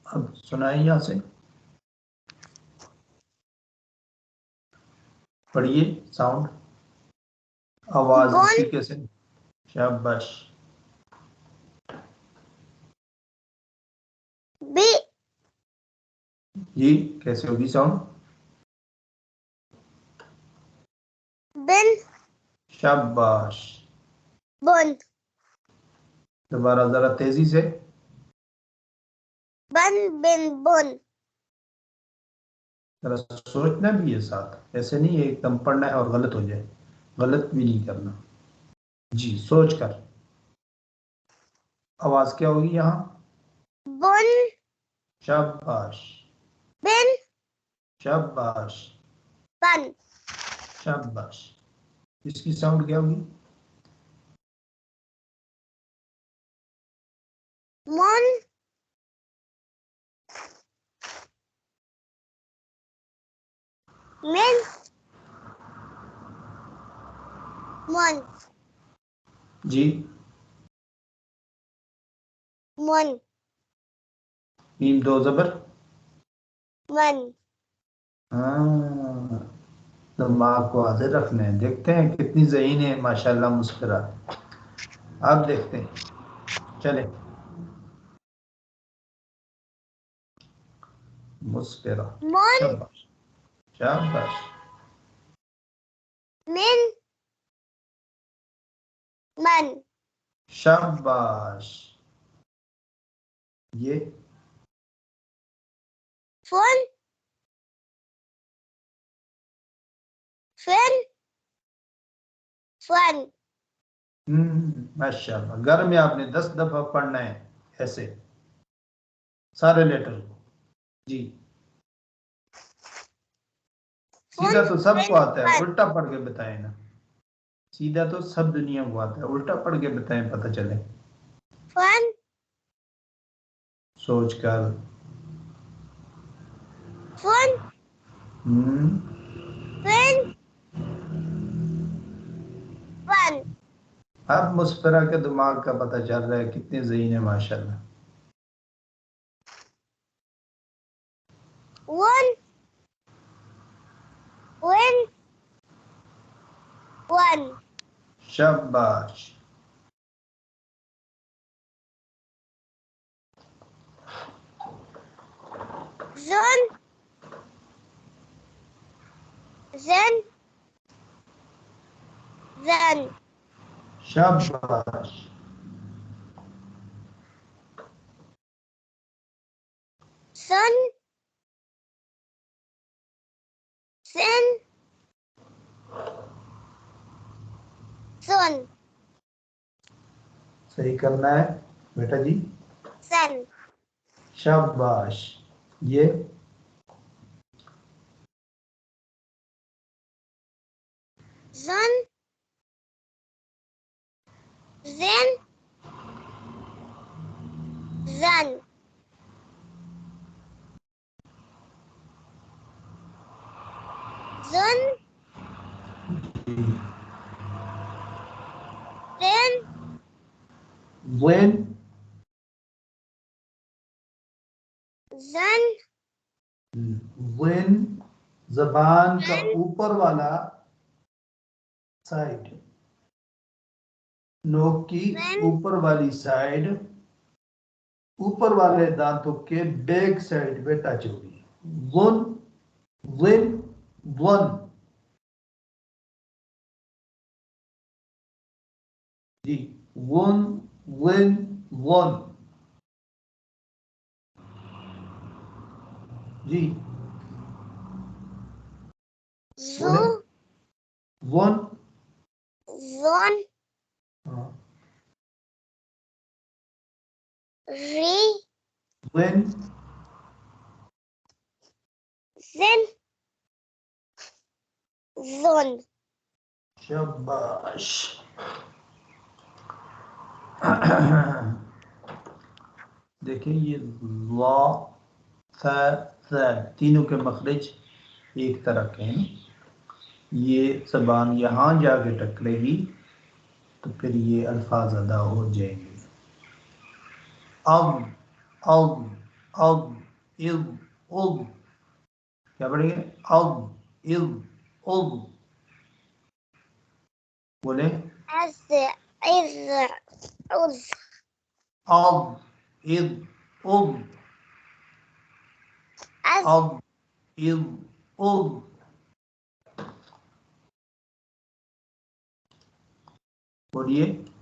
अब सुनाए यहाँ से, पढ़िए साउंड, आवाज इसकी कैसे। शाबाश। बी जी कैसे होगी साउंड। बिन शाबाश। बुन दोबारा जरा तेजी से। बन बिन बुन। जरा सोचना भी है साथ, ऐसे नहीं है एकदम पढ़ना है और गलत हो जाए, गलत भी नहीं करना जी, सोच कर। आवाज क्या होगी यहाँ। बुन शाबाश। बिन शाबाश। बन। शाबाश। इसकी साउंड क्या होगी। मुन मिन मुन जी मुन मीम दो जबर। मन। हाँ, दिमाग को हाजिर रखना है। देखते हैं कितनी ज़हीन है माशाल्लाह मुस्कुरा। अब देखते हैं, चले मुस्कुरा। मुन शाबाश। शाबाश। मिन मन। शाबाश। ये फुन फिन फन। माशाल्लाह। घर में आपने 10 दफा पढ़ना है ऐसे सारे लेटर को जी। सीधा फुन तो सबको फिन आता है, फन। उल्टा पढ़ के बताएं ना। सीधा तो सब दुनिया को आता है, उल्टा पढ़ के बताएं पता चले। फन सोच कर। फुन हम्म फिन फन। अब मुस्फरा के दिमाग का पता चल रहा है कितने ज़हीन है माशाल्लाह। One win one. शाबाश। जुन जन जन। शाबाश। सन सिन सुन सही करना है बेटा जी। सन शाबाश। ये जन जिन जन। जुन जिन when जन when जबान का जन। ऊपर वाला साइड, नोक की when ऊपर वाली साइड, ऊपर वाले दांतों के बैक साइड पे टच होगी। वन when वन जी, वन when वन जी, zu बोले वन। zon हाँ, ri when zin zon। शाबाश। देखिए ये ला थ तीनों के मखरज एक तरह के हैं। ये जबान यहाँ जाके टकरेगी तो फिर ये अल्फाज अदा हो जाएंगे। अब अब अब इज उब, क्या पढ़ेंगे? अब इज उब, बोले as is uz अब इज उब, as अब इज उब, बोलिए